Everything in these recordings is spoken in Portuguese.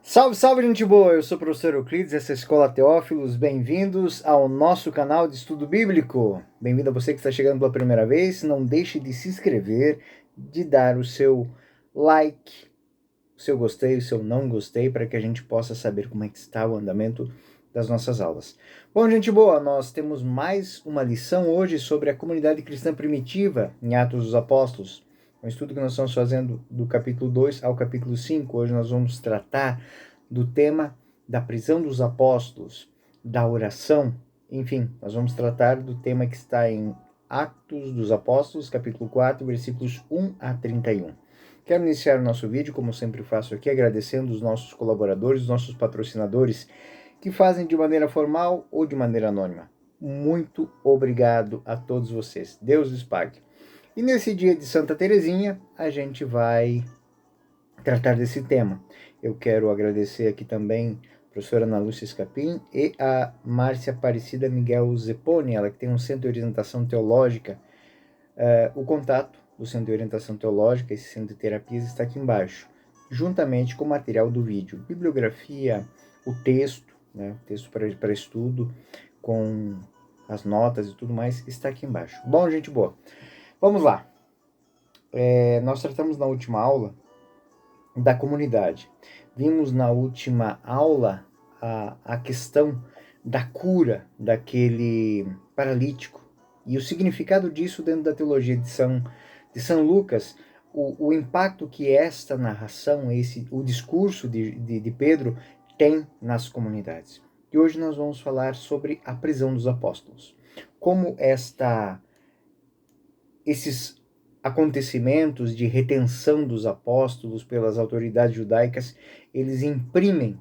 Salve, salve, gente boa! Eu sou o professor Euclides, essa é a Escola Teófilos. Bem-vindos ao nosso canal de estudo bíblico. Bem-vindo a você que está chegando pela primeira vez. Não deixe de se inscrever, de dar o seu like, o seu gostei, o seu não gostei, para que a gente possa saber como é que está o andamento das nossas aulas. Bom, gente boa, nós temos mais uma lição hoje sobre a comunidade cristã primitiva em Atos dos Apóstolos. Um estudo que nós estamos fazendo do capítulo 2 ao capítulo 5. Hoje nós vamos tratar do tema da prisão dos apóstolos, da oração, enfim, nós vamos tratar do tema que está em Atos dos Apóstolos, capítulo 4, versículos 1 a 31. Quero iniciar o nosso vídeo, como sempre faço aqui, agradecendo os nossos colaboradores, os nossos patrocinadores, que fazem de maneira formal ou de maneira anônima. Muito obrigado a todos vocês. Deus lhes pague. E nesse dia de Santa Teresinha, a gente vai tratar desse tema. Eu quero agradecer aqui também a professora Ana Lúcia Escapim e a Márcia Aparecida Miguel Zeponi, ela que tem um centro de orientação teológica. O contato do centro de orientação teológica, esse centro de terapias, está aqui embaixo, juntamente com o material do vídeo, bibliografia, o texto, né, texto para estudo, com as notas e tudo mais, está aqui embaixo. Bom, gente boa, vamos lá. Nós tratamos na última aula da comunidade. Vimos na última aula a questão da cura daquele paralítico e o significado disso dentro da teologia de São Lucas, o impacto que esta narração, o discurso de Pedro tem nas comunidades. E hoje nós vamos falar sobre a prisão dos apóstolos. Como esses acontecimentos de retenção dos apóstolos pelas autoridades judaicas, eles imprimem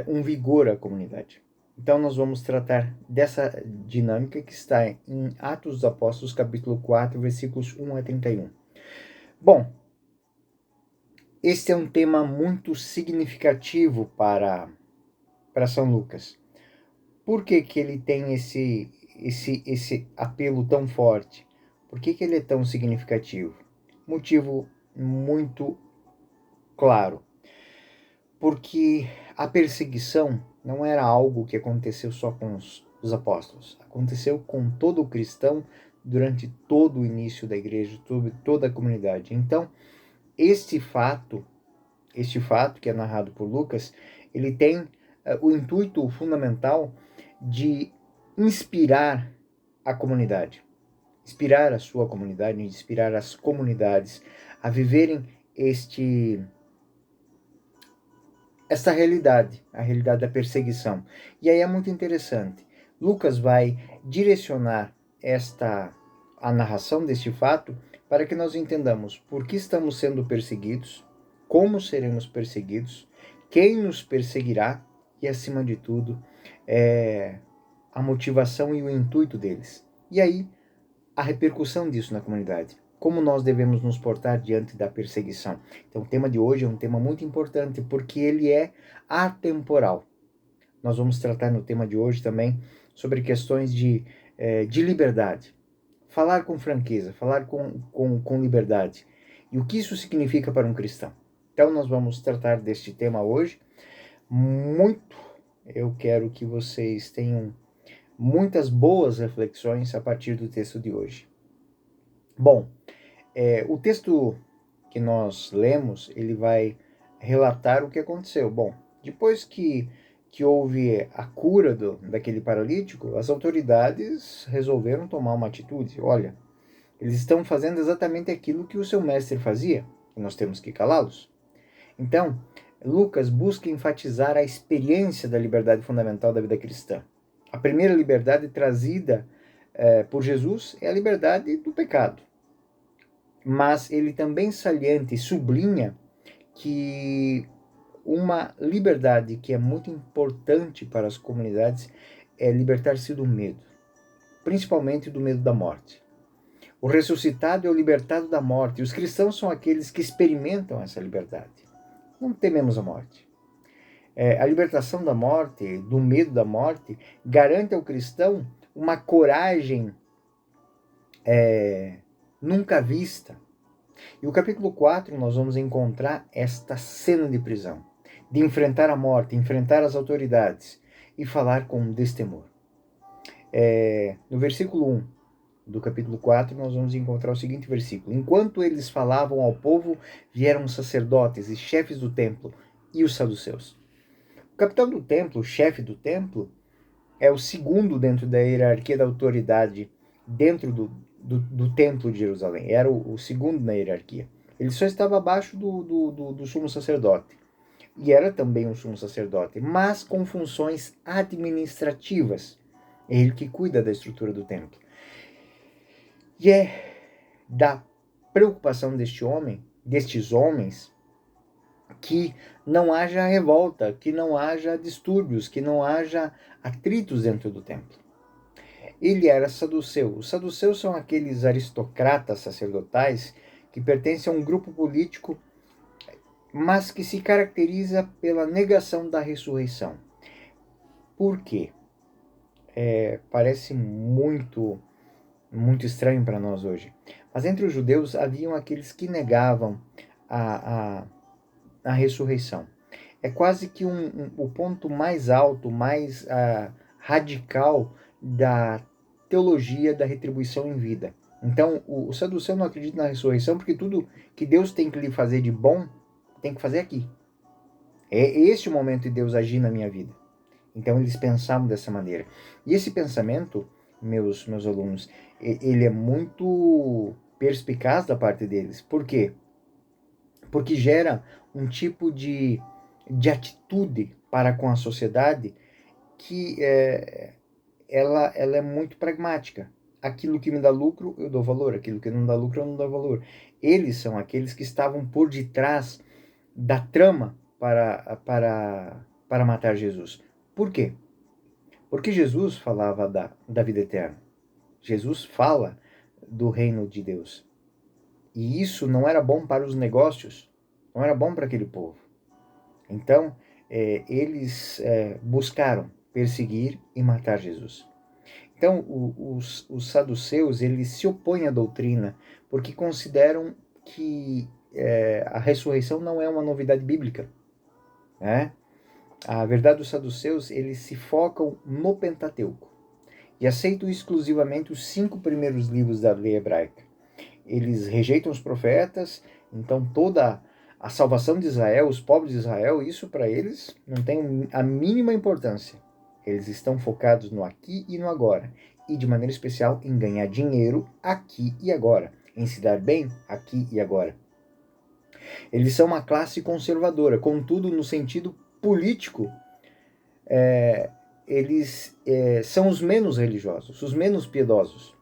um vigor à comunidade. Então nós vamos tratar dessa dinâmica que está em Atos dos Apóstolos, capítulo 4, versículos 1 a 31. Bom, este é um tema muito significativo para São Lucas. Por que ele tem esse apelo tão forte? Por que ele é tão significativo? Motivo muito claro. Porque a perseguição não era algo que aconteceu só com os apóstolos. Aconteceu com todo o cristão durante todo o início da igreja, toda a comunidade. Então, este fato que é narrado por Lucas, ele tem o intuito fundamental de inspirar a comunidade, inspirar a sua comunidade, inspirar as comunidades a viverem essa realidade, a realidade da perseguição. E aí é muito interessante. Lucas vai direcionar a narração deste fato para que nós entendamos por que estamos sendo perseguidos, como seremos perseguidos, quem nos perseguirá e, acima de tudo, a motivação e o intuito deles. E aí, a repercussão disso na comunidade. Como nós devemos nos portar diante da perseguição. Então, o tema de hoje é um tema muito importante, porque ele é atemporal. Nós vamos tratar no tema de hoje também sobre questões de liberdade. Falar com franqueza, falar com liberdade. E o que isso significa para um cristão. Então, nós vamos tratar deste tema hoje. Eu quero que vocês tenham muitas boas reflexões a partir do texto de hoje. Bom, o texto que nós lemos, ele vai relatar o que aconteceu. Bom, depois que houve a cura daquele paralítico, as autoridades resolveram tomar uma atitude. Olha, eles estão fazendo exatamente aquilo que o seu mestre fazia, e nós temos que calá-los. Então, Lucas busca enfatizar a experiência da liberdade fundamental da vida cristã. A primeira liberdade trazida por Jesus é a liberdade do pecado. Mas ele também salienta e sublinha que uma liberdade que é muito importante para as comunidades é libertar-se do medo, principalmente do medo da morte. O ressuscitado é o libertado da morte, e os cristãos são aqueles que experimentam essa liberdade. Não tememos a morte. A libertação da morte, do medo da morte, garante ao cristão uma coragem nunca vista. E o capítulo 4 nós vamos encontrar esta cena de prisão. de enfrentar a morte, enfrentar as autoridades e falar com destemor. No versículo 1 do capítulo 4, nós vamos encontrar o seguinte versículo: Enquanto eles falavam ao povo, vieram os sacerdotes e chefes do templo e os saduceus. O capitão do templo, o chefe do templo, é o segundo dentro da hierarquia da autoridade dentro do templo de Jerusalém. Era o segundo na hierarquia. Ele só estava abaixo do sumo sacerdote. E era também um sumo sacerdote, mas com funções administrativas. É ele que cuida da estrutura do templo. E é da preocupação destes homens, que não haja revolta, que não haja distúrbios, que não haja atritos dentro do templo. Ele era saduceu. Os saduceus são aqueles aristocratas sacerdotais que pertencem a um grupo político, mas que se caracteriza pela negação da ressurreição. Por quê? Parece muito estranho para nós hoje. Mas entre os judeus haviam aqueles que negavam a ressurreição. É quase que o ponto mais alto, mais radical da teologia da retribuição em vida. Então, o saduceu não acredita na ressurreição porque tudo que Deus tem que lhe fazer de bom, tem que fazer aqui. É este o momento de Deus agir na minha vida. Então, eles pensavam dessa maneira. E esse pensamento, meus alunos, ele é muito perspicaz da parte deles. Por quê? Porque gera um tipo de atitude para com a sociedade que ela é muito pragmática. Aquilo que me dá lucro, eu dou valor. Aquilo que não dá lucro, eu não dou valor. Eles são aqueles que estavam por detrás da trama para matar Jesus. Por quê? Porque Jesus falava da vida eterna. Jesus fala do reino de Deus. E isso não era bom para os negócios, não era bom para aquele povo. Então, eles buscaram perseguir e matar Jesus. Então, os saduceus, eles se opõem à doutrina porque consideram que a ressurreição não é uma novidade bíblica, né? A verdade dos saduceus, eles se focam no Pentateuco e aceitam exclusivamente os 5 primeiros livros da lei hebraica. Eles rejeitam os profetas, então toda a salvação de Israel, os pobres de Israel, isso para eles não tem a mínima importância. Eles estão focados no aqui e no agora, e de maneira especial em ganhar dinheiro aqui e agora, em se dar bem aqui e agora. Eles são uma classe conservadora, contudo, no sentido político, eles são os menos religiosos, os menos piedosos,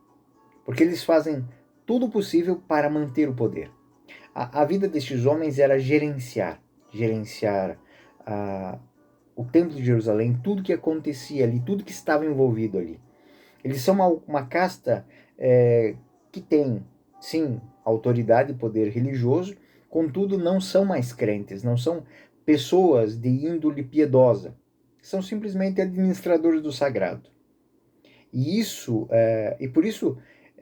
porque eles fazem tudo possível para manter o poder. A vida destes homens era gerenciar o templo de Jerusalém, tudo que acontecia ali, tudo que estava envolvido ali. Eles são uma casta que tem, sim, autoridade e poder religioso, contudo não são mais crentes, não são pessoas de índole piedosa, são simplesmente administradores do sagrado. E por isso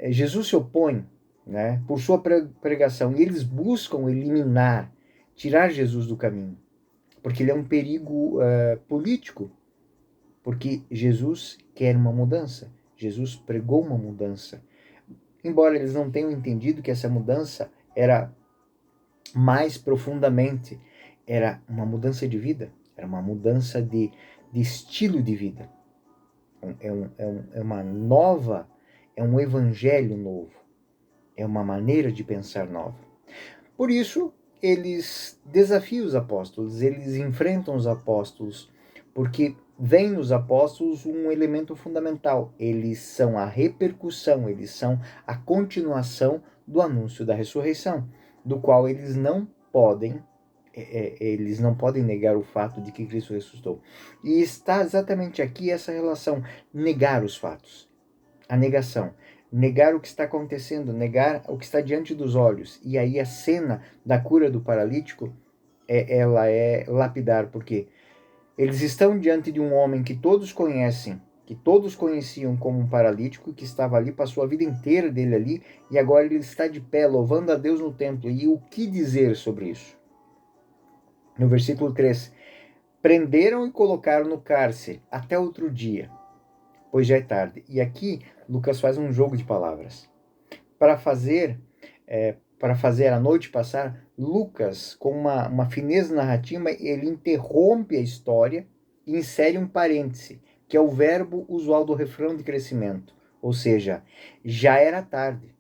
Jesus se opõe, né, por sua pregação, e eles buscam eliminar, tirar Jesus do caminho, porque ele é um perigo político, porque Jesus quer uma mudança, Jesus pregou uma mudança, embora eles não tenham entendido que essa mudança era mais profundamente, era uma mudança de vida, era uma mudança de estilo de vida, é uma nova, é um evangelho novo, é uma maneira de pensar nova. Por isso, eles desafiam os apóstolos, eles enfrentam os apóstolos, porque vem nos apóstolos um elemento fundamental. Eles são a repercussão, eles são a continuação do anúncio da ressurreição, do qual eles não podem negar o fato de que Cristo ressuscitou. E está exatamente aqui essa relação, negar os fatos, a negação. Negar o que está acontecendo, negar o que está diante dos olhos. E aí a cena da cura do paralítico, ela é lapidar, porque eles estão diante de um homem que todos conhecem, que todos conheciam como um paralítico, que estava ali, passou a vida inteira dele ali, e agora ele está de pé, louvando a Deus no templo. E o que dizer sobre isso? No versículo 3, Prenderam e colocaram no cárcere até outro dia, pois já é tarde. E aqui Lucas faz um jogo de palavras. Para fazer a noite passar, Lucas, com uma fineza narrativa, ele interrompe a história e insere um parêntese, que é o verbo usual do refrão de crescimento. Ou seja, já era tarde.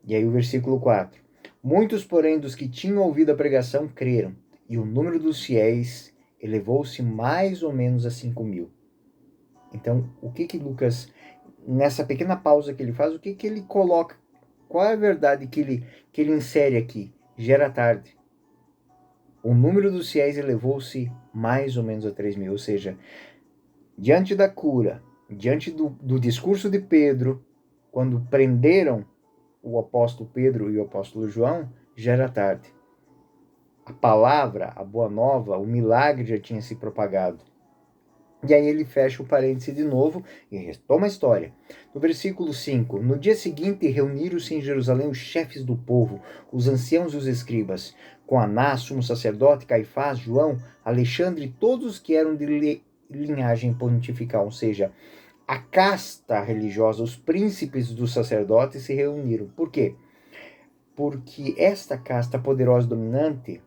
E aí o versículo 4. Muitos, porém, dos que tinham ouvido a pregação creram, e o número dos fiéis elevou-se mais ou menos a 5.000. Então, o que Lucas, nessa pequena pausa que ele faz, o que ele coloca? Qual é a verdade que ele insere aqui? Já era tarde. O número dos fiéis elevou-se mais ou menos a 3.000. Ou seja, diante da cura, diante do discurso de Pedro, quando prenderam o apóstolo Pedro e o apóstolo João, já era tarde. A palavra, a boa nova, o milagre já tinha se propagado. E aí ele fecha o parêntese de novo e retoma a história. No versículo 5, no dia seguinte reuniram-se em Jerusalém os chefes do povo, os anciãos e os escribas, com Anás, sumo sacerdote, Caifás, João, Alexandre e todos os que eram de linhagem pontifical, ou seja, a casta religiosa, os príncipes dos sacerdotes se reuniram. Por quê? Porque esta casta poderosa dominante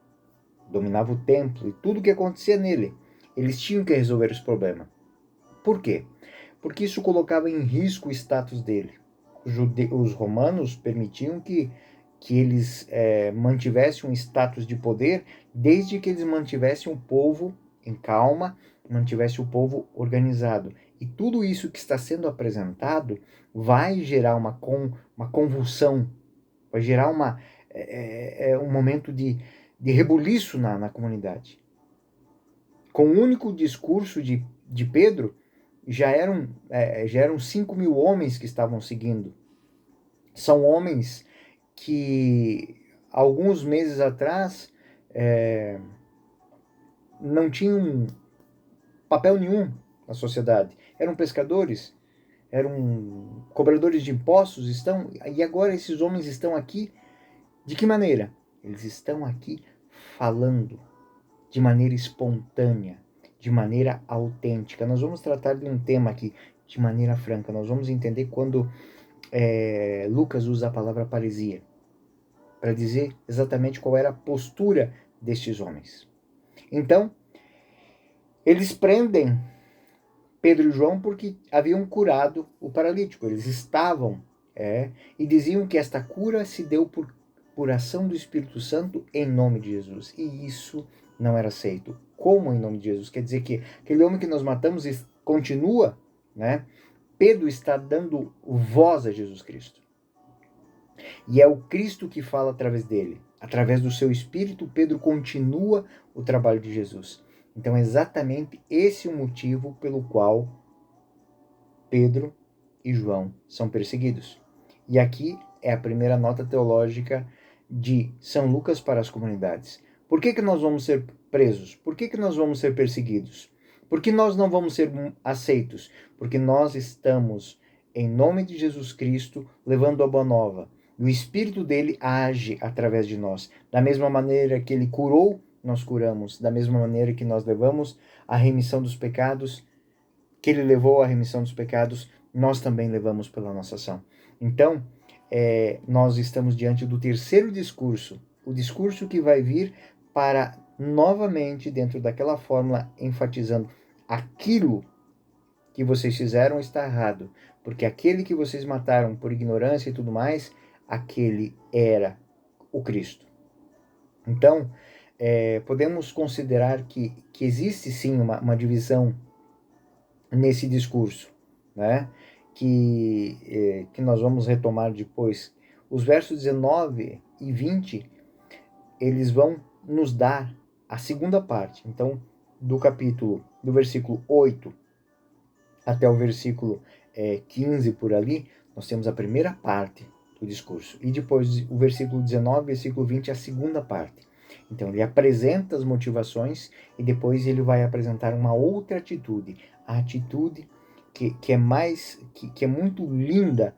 dominava o templo e tudo o que acontecia nele. Eles tinham que resolver esse problema. Por quê? Porque isso colocava em risco o status dele. Os romanos permitiam que eles mantivessem um status de poder desde que eles mantivessem o povo em calma, mantivessem o povo organizado. E tudo isso que está sendo apresentado vai gerar uma convulsão, vai gerar um momento de rebuliço na comunidade. Com o único discurso de Pedro, já eram 5.000 homens que estavam seguindo. São homens que, alguns meses atrás, não tinham papel nenhum na sociedade. Eram pescadores, eram cobradores de impostos, e agora esses homens estão aqui. De que maneira? Eles estão aqui falando de maneira espontânea, de maneira autêntica. Nós vamos tratar de um tema aqui de maneira franca. Nós vamos entender quando Lucas usa a palavra paresia para dizer exatamente qual era a postura destes homens. Então, eles prendem Pedro e João porque haviam curado o paralítico. Eles estavam e diziam que esta cura se deu por ação do Espírito Santo em nome de Jesus. E isso não era aceito. Como em nome de Jesus? Quer dizer que aquele homem que nós matamos continua, né? Pedro está dando voz a Jesus Cristo. E é o Cristo que fala através dele. Através do seu Espírito, Pedro continua o trabalho de Jesus. Então é exatamente esse o motivo pelo qual Pedro e João são perseguidos. E aqui é a primeira nota teológica de São Lucas para as comunidades. Por que nós vamos ser presos? Por que nós vamos ser perseguidos? Por que nós não vamos ser aceitos? Porque nós estamos, em nome de Jesus Cristo, levando a boa nova. E o Espírito dele age através de nós. Da mesma maneira que ele curou, nós curamos. Da mesma maneira que nós levamos a remissão dos pecados, que ele levou a remissão dos pecados, nós também levamos pela nossa ação. Então, nós estamos diante do terceiro discurso, o discurso que vai vir para, novamente, dentro daquela fórmula, enfatizando aquilo que vocês fizeram está errado, porque aquele que vocês mataram por ignorância e tudo mais, aquele era o Cristo. Então, podemos considerar que existe sim uma divisão nesse discurso, né? Que nós vamos retomar depois. Os versos 19 e 20, eles vão nos dar a segunda parte. Então, do versículo 8 até o versículo 15 por ali, nós temos a primeira parte do discurso. E depois o versículo 19, versículo 20, a segunda parte. Então ele apresenta as motivações e depois ele vai apresentar uma outra atitude. A atitude que é muito linda.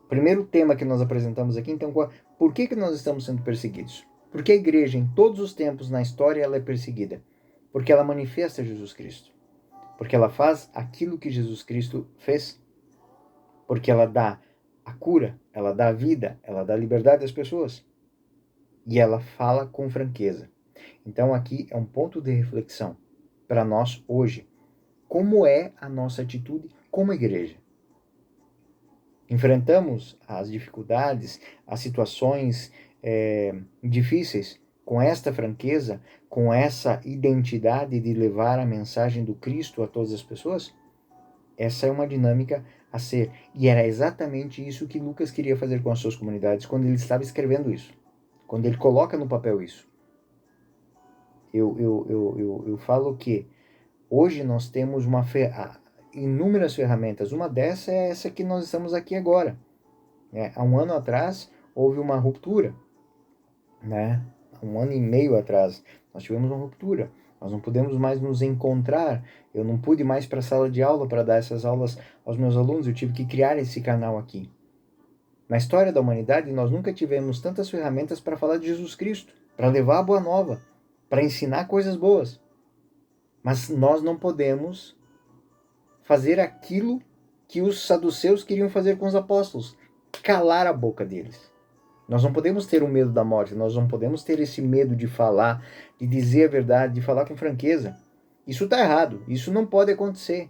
Primeiro tema que nós apresentamos aqui, então, por que nós estamos sendo perseguidos? Porque a igreja, em todos os tempos na história, ela é perseguida. Porque ela manifesta Jesus Cristo. Porque ela faz aquilo que Jesus Cristo fez. Porque ela dá a cura, ela dá a vida, ela dá a liberdade às pessoas. E ela fala com franqueza. Então aqui é um ponto de reflexão para nós hoje. Como é a nossa atitude como igreja? Enfrentamos as dificuldades, as situações difíceis com esta franqueza, com essa identidade de levar a mensagem do Cristo a todas as pessoas? Essa é uma dinâmica a ser. E era exatamente isso que Lucas queria fazer com as suas comunidades quando ele estava escrevendo isso. Quando ele coloca no papel isso. Eu falo que hoje nós temos inúmeras ferramentas. Uma dessas é essa que nós estamos aqui agora. Há um ano atrás houve uma ruptura. Há um ano e meio atrás nós tivemos uma ruptura. Nós não podemos mais nos encontrar. Eu não pude mais para a sala de aula para dar essas aulas aos meus alunos. Eu tive que criar esse canal aqui. Na história da humanidade, nós nunca tivemos tantas ferramentas para falar de Jesus Cristo, para levar a boa nova, para ensinar coisas boas. Mas nós não podemos fazer aquilo que os saduceus queriam fazer com os apóstolos, calar a boca deles. Nós não podemos ter o medo da morte, nós não podemos ter esse medo de falar, de dizer a verdade, de falar com franqueza. Isso está errado, isso não pode acontecer.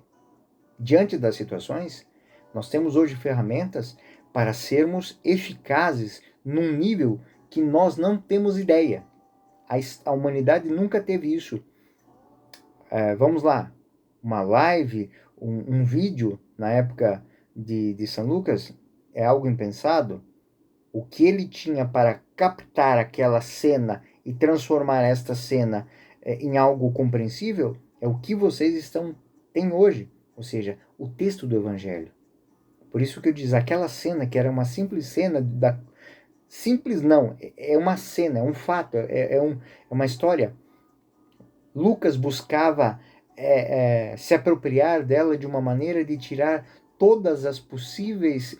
Diante das situações, nós temos hoje ferramentas para sermos eficazes num nível que nós não temos ideia. A humanidade nunca teve isso. Vamos lá, uma live, um vídeo na época de São Lucas é algo impensado. O que ele tinha para captar aquela cena e transformar esta cena em algo compreensível é o que vocês têm hoje, ou seja, o texto do Evangelho. Por isso que eu diz, aquela cena que era uma simples cena, simples não, é uma cena, é um fato, é uma história. Lucas buscava se apropriar dela de uma maneira de tirar todas as possíveis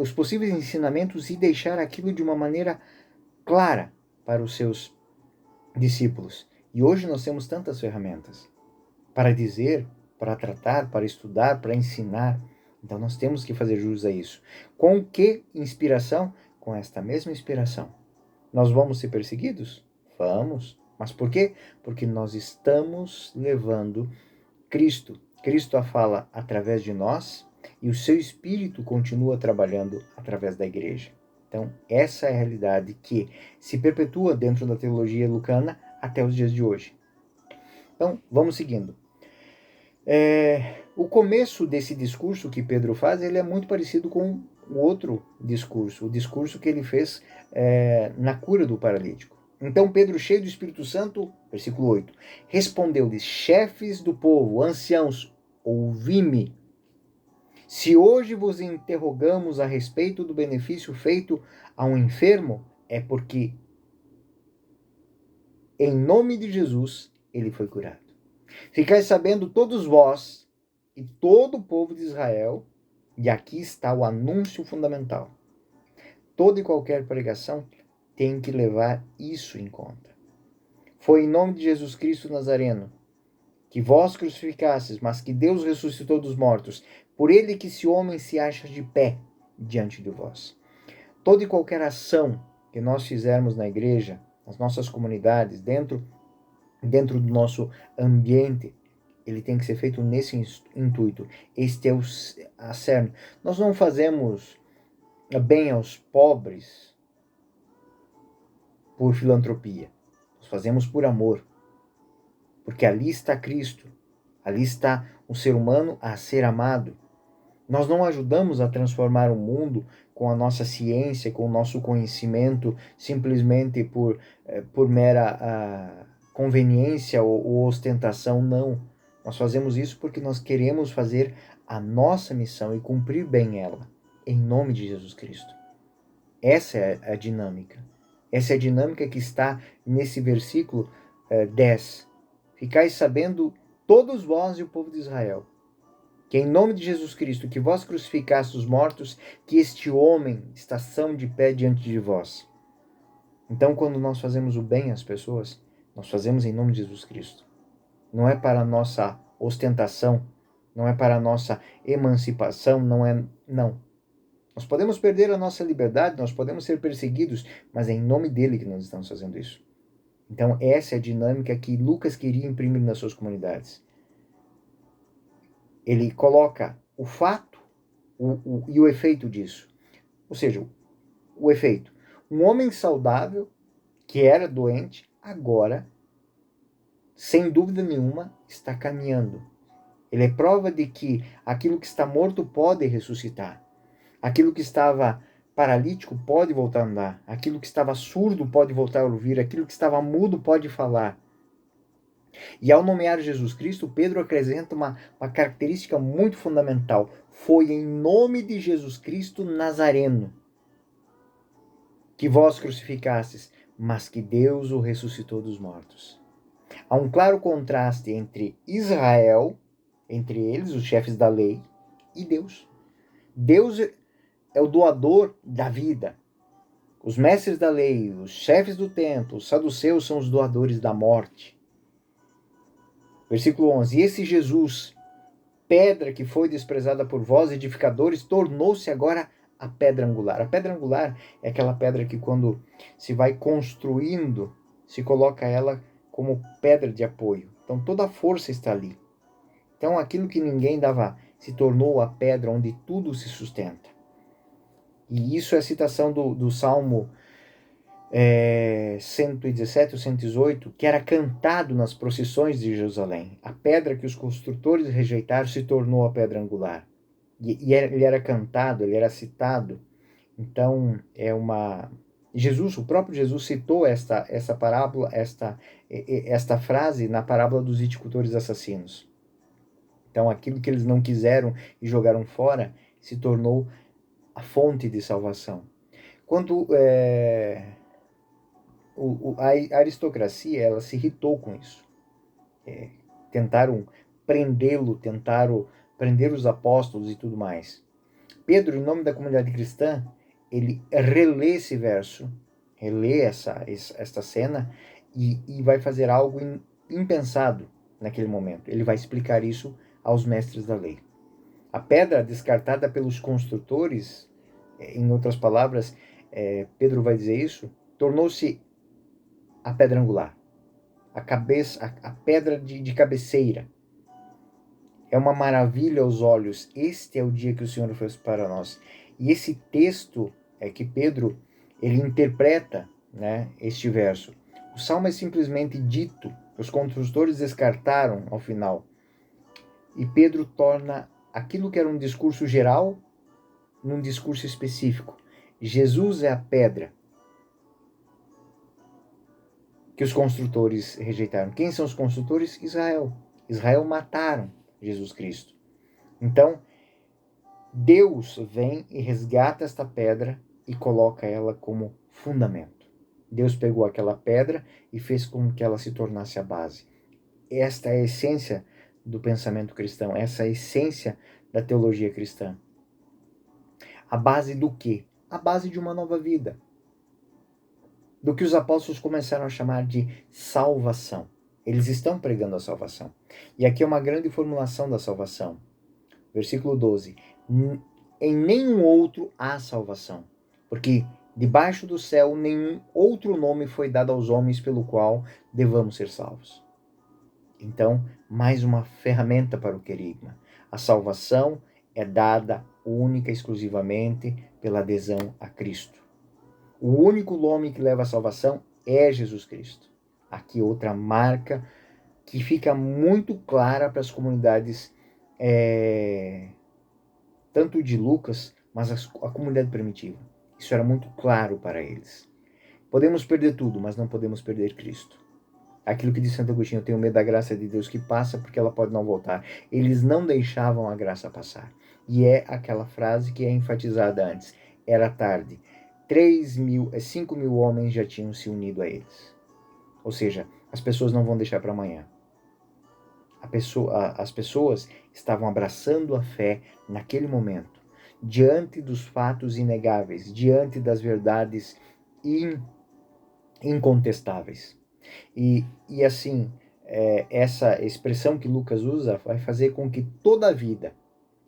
os possíveis ensinamentos e deixar aquilo de uma maneira clara para os seus discípulos. E hoje nós temos tantas ferramentas para dizer, para tratar, para estudar, para ensinar. Então nós temos que fazer jus a isso. Com que inspiração? Com esta mesma inspiração. Nós vamos ser perseguidos? Vamos. Mas por quê? Porque nós estamos levando Cristo. Cristo a fala através de nós e o seu Espírito continua trabalhando através da igreja. Então, essa é a realidade que se perpetua dentro da teologia lucana até os dias de hoje. Então, vamos seguindo. O começo desse discurso que Pedro faz, ele é muito parecido com o outro discurso, o discurso que ele fez na cura do paralítico. Então Pedro, cheio do Espírito Santo, versículo 8, respondeu-lhes: chefes do povo, anciãos, ouvi-me. Se hoje vos interrogamos a respeito do benefício feito a um enfermo, é porque, em nome de Jesus, ele foi curado. Ficais sabendo todos vós e todo o povo de Israel, e aqui está o anúncio fundamental. Toda e qualquer pregação tem que levar isso em conta. Foi em nome de Jesus Cristo Nazareno, que vós crucificastes, mas que Deus ressuscitou dos mortos, por ele que esse homem se acha de pé diante de vós. Toda e qualquer ação que nós fizermos na igreja, nas nossas comunidades, dentro do nosso ambiente, ele tem que ser feito nesse intuito. Este é a cerne. Nós não fazemos bem aos pobres por filantropia. Nós fazemos por amor. Porque ali está Cristo. Ali está um ser humano a ser amado. Nós não ajudamos a transformar o mundo com a nossa ciência, com o nosso conhecimento, simplesmente por mera conveniência ou ostentação, não. Nós fazemos isso porque nós queremos fazer a nossa missão e cumprir bem ela, em nome de Jesus Cristo. Essa é a dinâmica. Essa é a dinâmica que está nesse versículo 10. Ficais sabendo, todos vós e o povo de Israel, que em nome de Jesus Cristo, que vós crucificaste os mortos, que este homem está são de pé diante de vós. Então, quando nós fazemos o bem às pessoas, nós fazemos em nome de Jesus Cristo. não é para a nossa ostentação, não é para a nossa emancipação, não. Nós podemos perder a nossa liberdade, nós podemos ser perseguidos, mas é em nome dele que nós estamos fazendo isso. Então, essa é a dinâmica que Lucas queria imprimir nas suas comunidades. Ele coloca o fato e o efeito disso. Ou seja, o efeito. Um homem saudável, que era doente, agora, sem dúvida nenhuma, está caminhando. Ele é prova de que aquilo que está morto pode ressuscitar. Aquilo que estava paralítico pode voltar a andar. Aquilo que estava surdo pode voltar a ouvir. Aquilo que estava mudo pode falar. E ao nomear Jesus Cristo, Pedro acrescenta uma característica muito fundamental. Foi em nome de Jesus Cristo Nazareno que vós crucificastes, mas que Deus o ressuscitou dos mortos. Há um claro contraste entre Israel, entre eles, os chefes da lei, e Deus. Deus é o doador da vida. Os mestres da lei, os chefes do templo, os saduceus são os doadores da morte. Versículo 11. E esse Jesus, pedra que foi desprezada por vós, edificadores, tornou-se agora a pedra angular. A pedra angular é aquela pedra que quando se vai construindo, se coloca ela como pedra de apoio. Então toda a força está ali. Então aquilo que ninguém dava se tornou a pedra onde tudo se sustenta. E isso é a citação do Salmo 117 ou 118, que era cantado nas procissões de Jerusalém. A pedra que os construtores rejeitaram se tornou a pedra angular. Ele era cantado, ele era citado. Então, o próprio Jesus citou essa parábola, esta frase na parábola dos viticultores assassinos. Então, aquilo que eles não quiseram e jogaram fora se tornou a fonte de salvação. Quando a aristocracia, ela se irritou com isso. Tentaram prendê-lo, tentaram prender os apóstolos e tudo mais. Pedro, em nome da comunidade cristã, ele relê esse verso, relê esta cena e vai fazer algo impensado naquele momento. Ele vai explicar isso aos mestres da lei. A pedra descartada pelos construtores, em outras palavras, Pedro vai dizer isso, tornou-se a pedra angular, a pedra de cabeceira. É uma maravilha aos olhos. Este é o dia que o Senhor fez para nós. E esse texto é que Pedro ele interpreta, né, este verso. O salmo é simplesmente dito. Os construtores descartaram ao final. E Pedro torna aquilo que era um discurso geral num discurso específico. Jesus é a pedra que os construtores rejeitaram. Quem são os construtores? Israel. Israel mataram Jesus Cristo. Então, Deus vem e resgata esta pedra e coloca ela como fundamento. Deus pegou aquela pedra e fez com que ela se tornasse a base. Esta é a essência do pensamento cristão, essa é a essência da teologia cristã. A base do quê? A base de uma nova vida. Do que os apóstolos começaram a chamar de salvação. Eles estão pregando a salvação. E aqui é uma grande formulação da salvação. Versículo 12. Em nenhum outro há salvação, porque debaixo do céu nenhum outro nome foi dado aos homens pelo qual devamos ser salvos. Então, mais uma ferramenta para o querigma. A salvação é dada única e exclusivamente pela adesão a Cristo. O único nome que leva à salvação é Jesus Cristo. Aqui outra marca que fica muito clara para as comunidades, tanto de Lucas, mas a comunidade primitiva. Isso era muito claro para eles. Podemos perder tudo, mas não podemos perder Cristo. Aquilo que diz Santo Agostinho, eu tenho medo da graça de Deus que passa porque ela pode não voltar. Eles não deixavam a graça passar. E é aquela frase que é enfatizada antes. Era tarde. 5 mil homens já tinham se unido a eles. Ou seja, as pessoas não vão deixar para amanhã. As pessoas estavam abraçando a fé naquele momento, diante dos fatos inegáveis, diante das verdades incontestáveis. E assim, essa expressão que Lucas usa vai fazer com que toda a vida,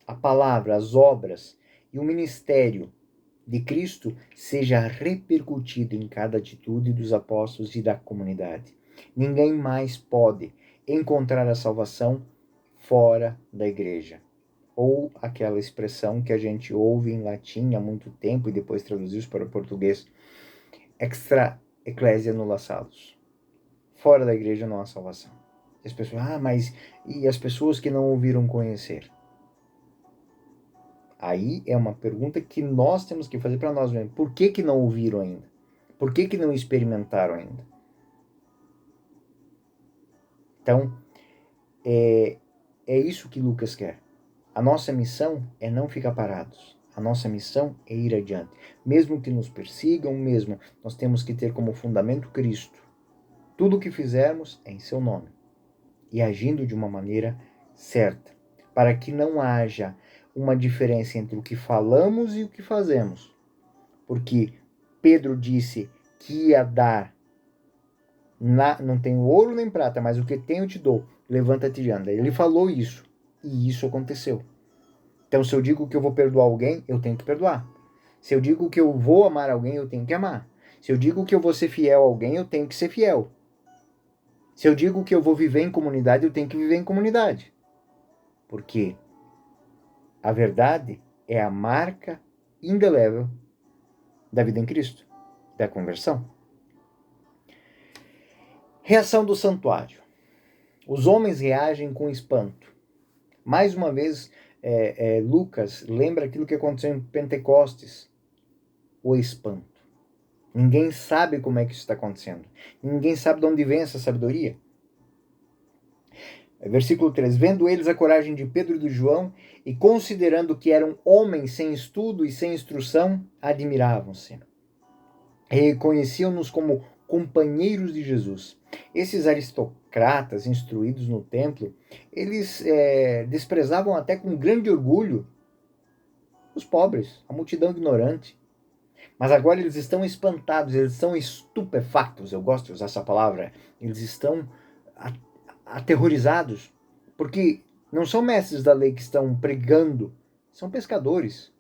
a palavra, as obras e o ministério de Cristo seja repercutido em cada atitude dos apóstolos e da comunidade. Ninguém mais pode encontrar a salvação fora da igreja. Ou aquela expressão que a gente ouve em latim há muito tempo e depois traduziu para o português, extra ecclesia nulla salus. Fora da igreja não há salvação. E as pessoas, mas e as pessoas que não ouviram conhecer? Aí é uma pergunta que nós temos que fazer para nós mesmos. Por que não ouviram ainda? Por que não experimentaram ainda? Então, é isso que Lucas quer. A nossa missão é não ficar parados. A nossa missão é ir adiante. Mesmo que nos persigam, nós temos que ter como fundamento Cristo. Tudo o que fizermos é em seu nome. E agindo de uma maneira certa. Para que não haja uma diferença entre o que falamos e o que fazemos. Porque Pedro disse que ia dar, não tenho ouro nem prata, mas o que tenho eu te dou, levanta-te e anda. Ele falou isso, e isso aconteceu. Então, se eu digo que eu vou perdoar alguém, eu tenho que perdoar. Se eu digo que eu vou amar alguém, eu tenho que amar. Se eu digo que eu vou ser fiel a alguém, eu tenho que ser fiel. Se eu digo que eu vou viver em comunidade, eu tenho que viver em comunidade. Porque a verdade é a marca indelével da vida em Cristo, da conversão. Reação do santuário. Os homens reagem com espanto. Mais uma vez, Lucas lembra aquilo que aconteceu em Pentecostes. O espanto. Ninguém sabe como é que isso está acontecendo. Ninguém sabe de onde vem essa sabedoria. Versículo 3. Vendo eles a coragem de Pedro e de João, e considerando que eram homens sem estudo e sem instrução, admiravam-se. Reconheciam-nos como companheiros de Jesus. Esses aristocratas instruídos no templo, eles desprezavam até com grande orgulho os pobres, a multidão ignorante. Mas agora eles estão espantados, eles estão estupefatos, eu gosto de usar essa palavra, eles estão aterrorizados, porque não são mestres da lei que estão pregando, são pescadores,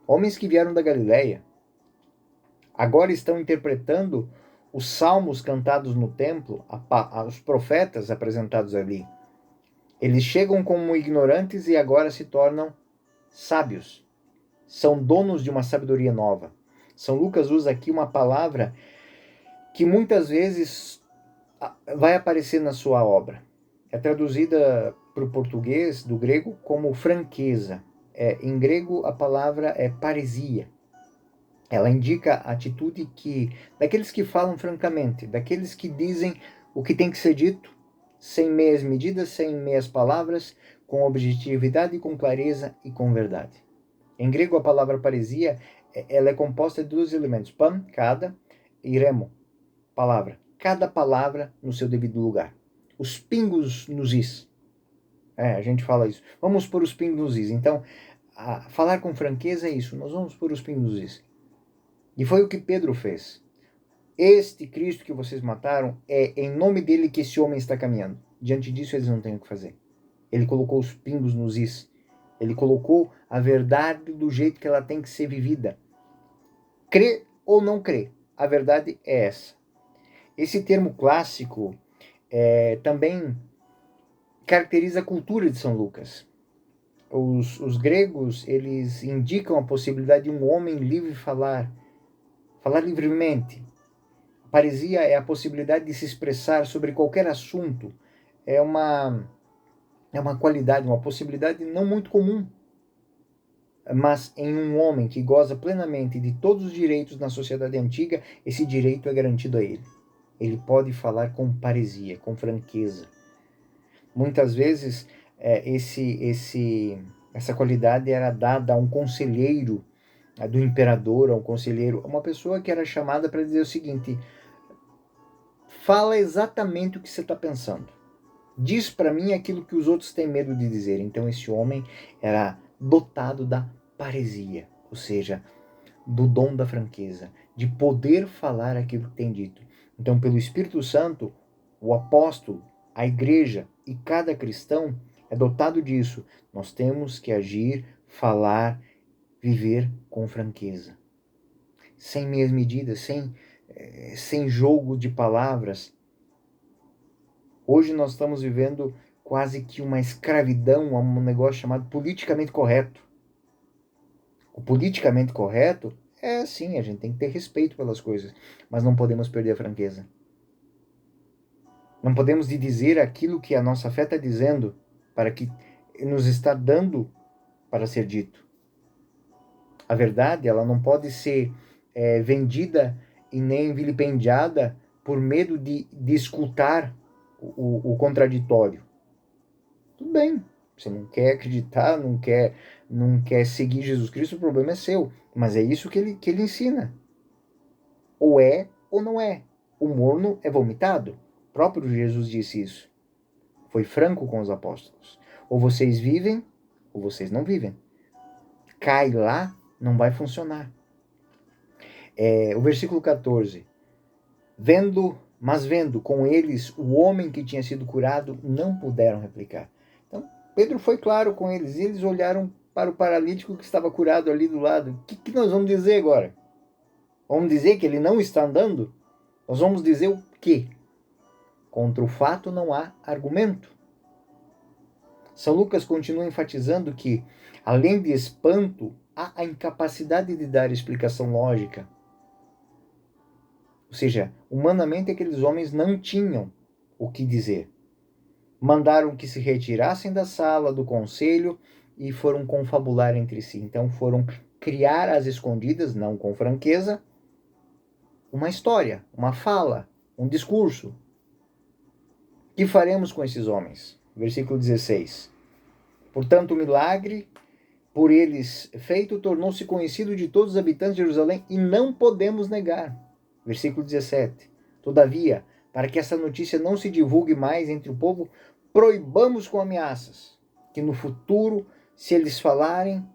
homens que vieram da Galileia. Agora estão interpretando os salmos cantados no templo, os profetas apresentados ali. Eles chegam como ignorantes e agora se tornam sábios. São donos de uma sabedoria nova. São Lucas usa aqui uma palavra que muitas vezes vai aparecer na sua obra. É traduzida para o português, do grego, como franqueza. Em grego, a palavra é paresia. Ela indica a atitude daqueles que falam francamente, daqueles que dizem o que tem que ser dito, sem meias medidas, sem meias palavras, com objetividade, com clareza e com verdade. Em grego, a palavra paresia, ela é composta de dois elementos, pan, cada, e remo, palavra. Cada palavra no seu devido lugar. Os pingos nos is. A gente fala isso. Vamos pôr os pingos nos is. Então, falar com franqueza é isso. Nós vamos pôr os pingos nos is. E foi o que Pedro fez. Este Cristo que vocês mataram, é em nome dele que esse homem está caminhando. Diante disso, eles não têm o que fazer. Ele colocou os pingos nos is. Ele colocou a verdade do jeito que ela tem que ser vivida. Crê ou não crê, a verdade é essa. Esse termo clássico também caracteriza a cultura de São Lucas. Os gregos, eles indicam a possibilidade de um homem livre falar livremente. A paresia é a possibilidade de se expressar sobre qualquer assunto. É uma qualidade, uma possibilidade não muito comum. Mas em um homem que goza plenamente de todos os direitos na sociedade antiga, esse direito é garantido a ele. Ele pode falar com paresia, com franqueza. Muitas vezes essa qualidade era dada a um conselheiro do imperador, a um conselheiro, uma pessoa que era chamada para dizer o seguinte: fala exatamente o que você está pensando. Diz para mim aquilo que os outros têm medo de dizer. Então esse homem era dotado da paresia, ou seja, do dom da franqueza, de poder falar aquilo que tem dito. Então, pelo Espírito Santo, o apóstolo, a igreja e cada cristão é dotado disso. Nós temos que agir, falar, viver com franqueza. Sem meias medidas, sem jogo de palavras. Hoje nós estamos vivendo quase que uma escravidão a um negócio chamado politicamente correto. O politicamente correto é sim, a gente tem que ter respeito pelas coisas, mas não podemos perder a franqueza. Não podemos dizer aquilo que a nossa fé está dizendo, para que nos está dando para ser dito. A verdade, ela não pode ser vendida e nem vilipendiada por medo de escutar o contraditório. Tudo bem, você não quer acreditar, não quer seguir Jesus Cristo, o problema é seu. Mas é isso que ele ensina. Ou é ou não é. O morno é vomitado. O próprio Jesus disse isso. Foi franco com os apóstolos. Ou vocês vivem, ou vocês não vivem. Cai lá, não vai funcionar. O versículo 14. Mas vendo com eles o homem que tinha sido curado, não puderam replicar. Então, Pedro foi claro com eles. E eles olharam para o paralítico que estava curado ali do lado. O que nós vamos dizer agora? Vamos dizer que ele não está andando? Nós vamos dizer o quê? Contra o fato não há argumento. São Lucas continua enfatizando que, além de espanto, há a incapacidade de dar explicação lógica. Ou seja, humanamente aqueles homens não tinham o que dizer. Mandaram que se retirassem da sala do conselho e foram confabular entre si. Então foram criar às escondidas, não com franqueza, uma história, uma fala, um discurso. O que faremos com esses homens? Versículo 16. Portanto, o milagre por eles feito tornou-se conhecido de todos os habitantes de Jerusalém e não podemos negar. Versículo 17. Todavia, para que essa notícia não se divulgue mais entre o povo, proibamos com ameaças que no futuro, se eles falarem,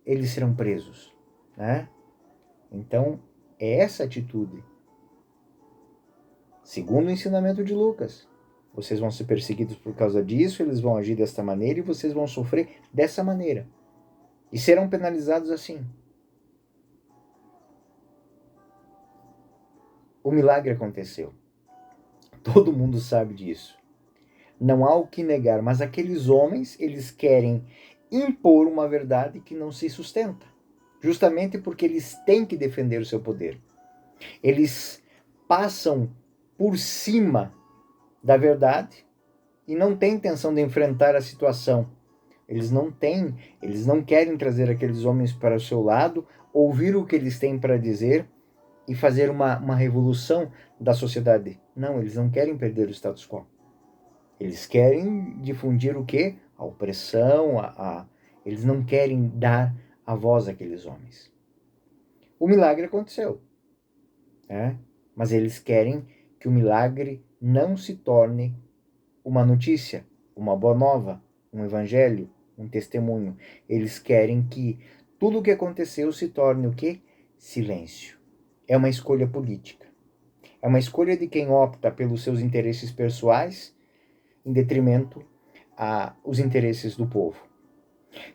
eles serão presos, né? Então, é essa atitude. Segundo o ensinamento de Lucas, vocês vão ser perseguidos por causa disso, eles vão agir desta maneira e vocês vão sofrer dessa maneira. E serão penalizados assim. O milagre aconteceu. Todo mundo sabe disso. Não há o que negar, mas aqueles homens, eles querem impor uma verdade que não se sustenta. Justamente porque eles têm que defender o seu poder. Eles passam por cima da verdade e não têm intenção de enfrentar a situação. Eles não querem trazer aqueles homens para o seu lado, ouvir o que eles têm para dizer e fazer uma revolução da sociedade. Não, eles não querem perder o status quo. Eles querem difundir o quê? A opressão, eles não querem dar a voz àqueles homens. O milagre aconteceu, mas eles querem que o milagre não se torne uma notícia, uma boa nova, um evangelho, um testemunho. Eles querem que tudo o que aconteceu se torne o quê? Silêncio. É uma escolha política. É uma escolha de quem opta pelos seus interesses pessoais em detrimento aos interesses do povo.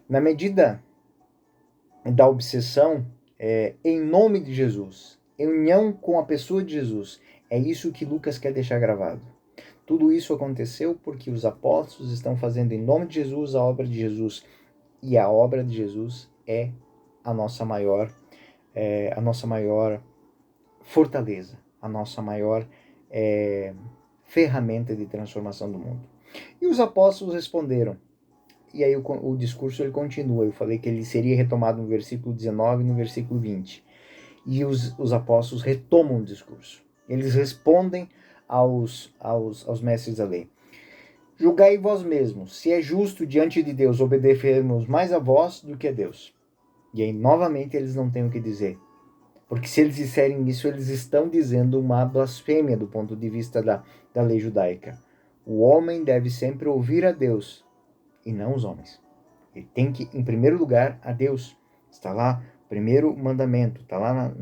Na medida da obsessão em nome de Jesus, em união com a pessoa de Jesus, é isso que Lucas quer deixar gravado. Tudo isso aconteceu porque os apóstolos estão fazendo em nome de Jesus a obra de Jesus. E a obra de Jesus é a nossa maior fortaleza, a nossa maior ferramenta de transformação do mundo. E os apóstolos responderam. E aí o discurso ele continua. Eu falei que ele seria retomado no versículo 19 e no versículo 20. E os apóstolos retomam o discurso. Eles respondem aos mestres da lei. Julgai vós mesmos, se é justo diante de Deus obedecermos mais a vós do que a Deus. E aí, novamente, eles não têm o que dizer. Porque se eles disserem isso, eles estão dizendo uma blasfêmia do ponto de vista da lei judaica. O homem deve sempre ouvir a Deus e não os homens. Ele tem que, em primeiro lugar, a Deus. Está lá o primeiro mandamento, está lá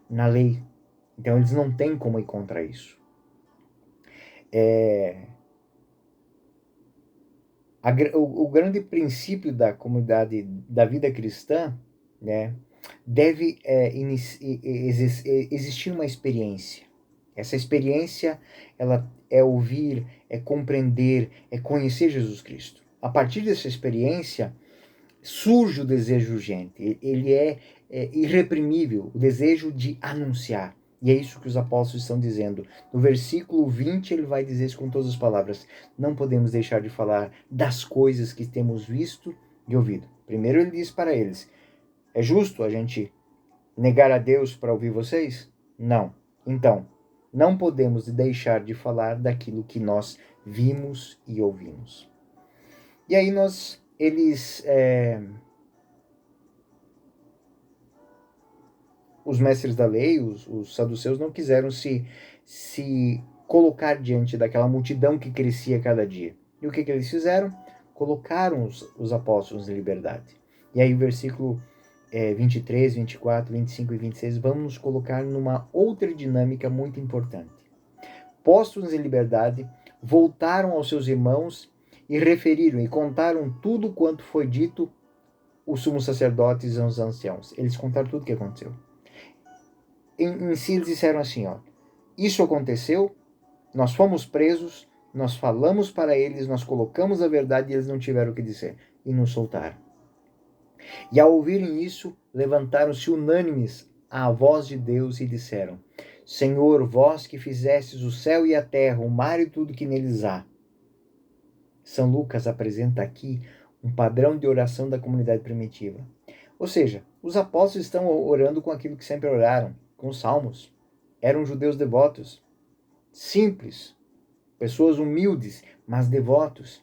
na lei. Então eles não têm como ir contra isso. O grande princípio da comunidade, da vida cristã, né, deve existir uma experiência. Essa experiência, ela é ouvir, é compreender, é conhecer Jesus Cristo. A partir dessa experiência, surge o desejo urgente. Ele é irreprimível, o desejo de anunciar. E é isso que os apóstolos estão dizendo. No versículo 20, ele vai dizer isso com todas as palavras. Não podemos deixar de falar das coisas que temos visto e ouvido. Primeiro ele diz para eles, é justo a gente negar a Deus para ouvir vocês? Não. Então, não podemos deixar de falar daquilo que nós vimos e ouvimos. E aí os mestres da lei, os saduceus, não quiseram se colocar diante daquela multidão que crescia cada dia. E o que eles fizeram? Colocaram os apóstolos em liberdade. E aí o versículo 23, 24, 25 e 26, vamos nos colocar numa outra dinâmica muito importante. Postos em liberdade, voltaram aos seus irmãos e referiram e contaram tudo quanto foi dito os sumos sacerdotes e os anciãos. Eles contaram tudo o que aconteceu. Em si eles disseram assim, ó, isso aconteceu, nós fomos presos, nós falamos para eles, nós colocamos a verdade e eles não tiveram o que dizer e nos soltaram. E ao ouvirem isso, levantaram-se unânimes à voz de Deus e disseram, Senhor, vós que fizestes o céu e a terra, o mar e tudo que neles há. São Lucas apresenta aqui um padrão de oração da comunidade primitiva. Ou seja, os apóstolos estão orando com aquilo que sempre oraram, com os salmos. Eram judeus devotos, simples, pessoas humildes, mas devotos.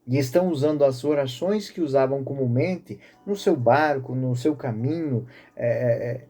E estão usando as orações que usavam comumente no seu barco, no seu caminho.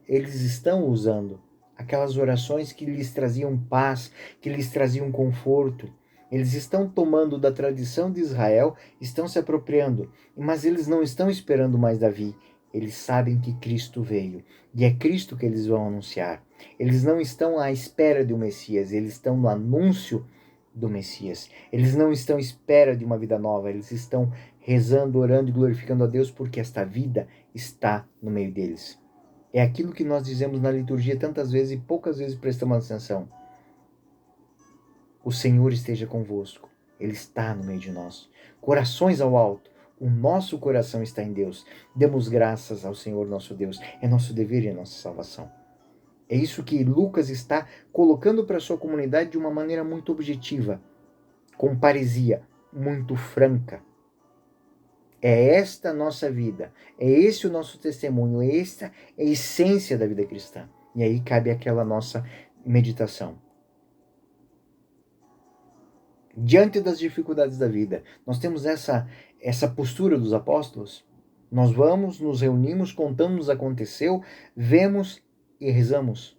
Eles estão usando aquelas orações que lhes traziam paz, que lhes traziam conforto. Eles estão tomando da tradição de Israel, estão se apropriando, mas eles não estão esperando mais Davi. Eles sabem que Cristo veio e é Cristo que eles vão anunciar. Eles não estão à espera de um Messias, eles estão no anúncio do Messias. Eles não estão à espera de uma vida nova, eles estão rezando, orando e glorificando a Deus porque esta vida está no meio deles. É aquilo que nós dizemos na liturgia tantas vezes e poucas vezes prestamos atenção. O Senhor esteja convosco, Ele está no meio de nós. Corações ao alto, o nosso coração está em Deus. Demos graças ao Senhor nosso Deus, é nosso dever e é nossa salvação. É isso que Lucas está colocando para a sua comunidade de uma maneira muito objetiva, com paresia, muito franca. É esta a nossa vida, é esse o nosso testemunho, é esta a essência da vida cristã. E aí cabe aquela nossa meditação. Diante das dificuldades da vida, nós temos essa postura dos apóstolos. Nós vamos, nos reunimos, contamos o que aconteceu, vemos e rezamos.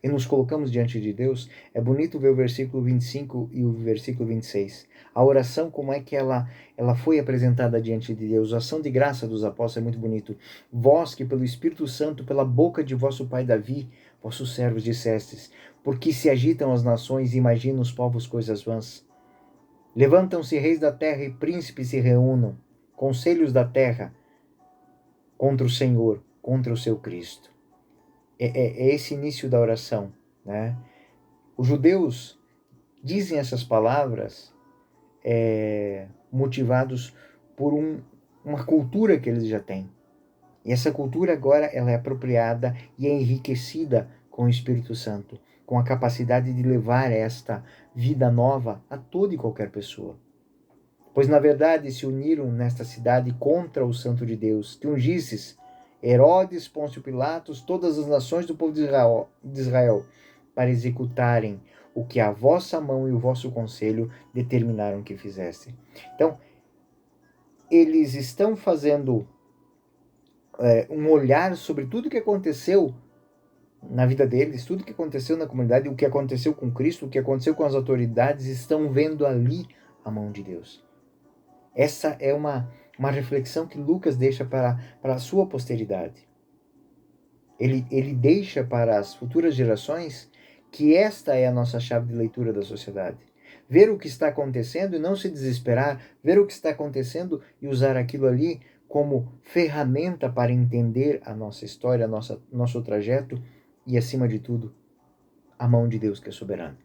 E nos colocamos diante de Deus. É bonito ver o versículo 25 e o versículo 26. A oração, como é que ela foi apresentada diante de Deus. A ação de graça dos apóstolos é muito bonito. Vós que pelo Espírito Santo, pela boca de vosso pai Davi, vossos servos dissestes, porque se agitam as nações e imaginam os povos coisas vãs. Levantam-se reis da terra e príncipes se reúnam, conselhos da terra, contra o Senhor, contra o seu Cristo. É esse início da oração, né? Os judeus dizem essas palavras motivados por uma cultura que eles já têm. E essa cultura agora ela é apropriada e é enriquecida com o Espírito Santo, com a capacidade de levar esta vida nova a toda e qualquer pessoa. Pois na verdade se uniram nesta cidade contra o Santo de Deus, que ungisses Herodes, Pôncio Pilatos, todas as nações do povo de Israel, para executarem o que a vossa mão e o vosso conselho determinaram que fizessem. Então, eles estão fazendo um olhar sobre tudo que aconteceu na vida deles, tudo que aconteceu na comunidade, o que aconteceu com Cristo, o que aconteceu com as autoridades, estão vendo ali a mão de Deus. Essa é uma reflexão que Lucas deixa para a sua posteridade. Ele deixa para as futuras gerações que esta é a nossa chave de leitura da sociedade. Ver o que está acontecendo e não se desesperar, ver o que está acontecendo e usar aquilo ali como ferramenta para entender a nossa história, nosso trajeto e, acima de tudo, a mão de Deus que é soberana.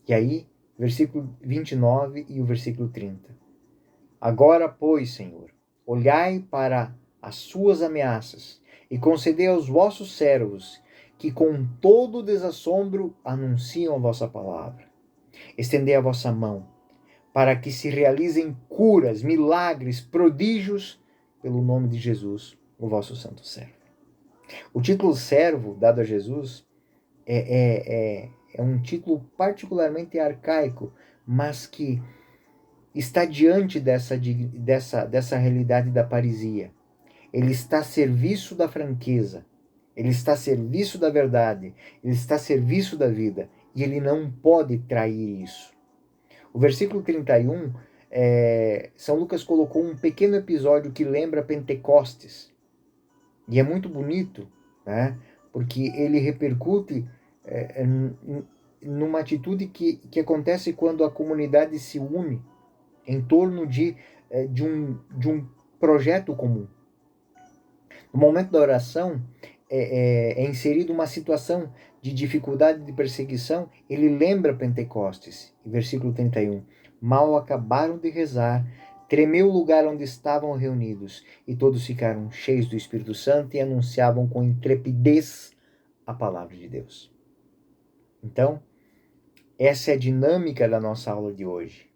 E aí, versículo 29 e o versículo 30. Agora, pois, Senhor, olhai para as suas ameaças e concedei aos vossos servos que com todo desassombro anunciam a vossa palavra. Estendei a vossa mão para que se realizem curas, milagres, prodígios pelo nome de Jesus, o vosso santo servo. O título servo dado a Jesus é um título particularmente arcaico, mas que está diante dessa realidade da parisia. Ele está a serviço da franqueza, ele está a serviço da verdade, ele está a serviço da vida, e ele não pode trair isso. O versículo 31, São Lucas colocou um pequeno episódio que lembra Pentecostes, e é muito bonito, né? Porque ele repercute numa atitude que acontece quando a comunidade se une em torno de um projeto comum. No momento da oração, é inserido uma situação de dificuldade, de perseguição. Ele lembra Pentecostes, versículo 31. Mal acabaram de rezar, tremeu o lugar onde estavam reunidos, e todos ficaram cheios do Espírito Santo e anunciavam com intrepidez a palavra de Deus. Então, essa é a dinâmica da nossa aula de hoje.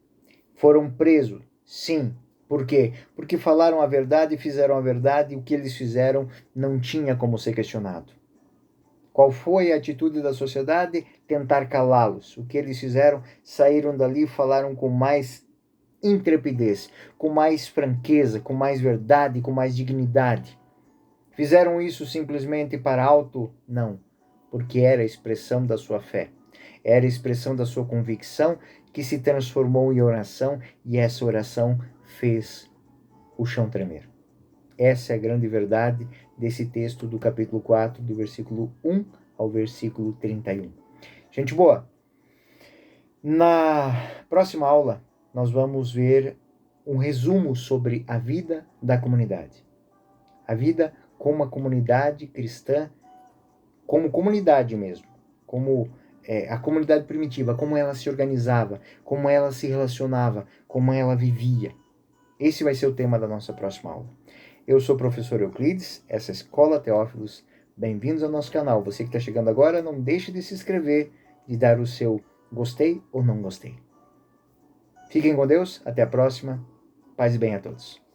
Foram presos, sim. Por quê? Porque falaram a verdade e fizeram a verdade, e o que eles fizeram não tinha como ser questionado. Qual foi a atitude da sociedade? Tentar calá-los. O que eles fizeram? Saíram dali e falaram com mais intrepidez, com mais franqueza, com mais verdade, com mais dignidade. Fizeram isso simplesmente para alto? Não, porque era a expressão da sua fé. Era a expressão da sua convicção que se transformou em oração, e essa oração fez o chão tremer. Essa é a grande verdade desse texto do capítulo 4, do versículo 1 ao versículo 31. Gente boa, na próxima aula nós vamos ver um resumo sobre a vida da comunidade. A vida como a comunidade cristã, como comunidade mesmo, como a comunidade primitiva, como ela se organizava, como ela se relacionava, como ela vivia. Esse vai ser o tema da nossa próxima aula. Eu sou o professor Euclides, essa é a Escola Teófilos. Bem-vindos ao nosso canal. Você que está chegando agora, não deixe de se inscrever, de dar o seu gostei ou não gostei. Fiquem com Deus, até a próxima. Paz e bem a todos.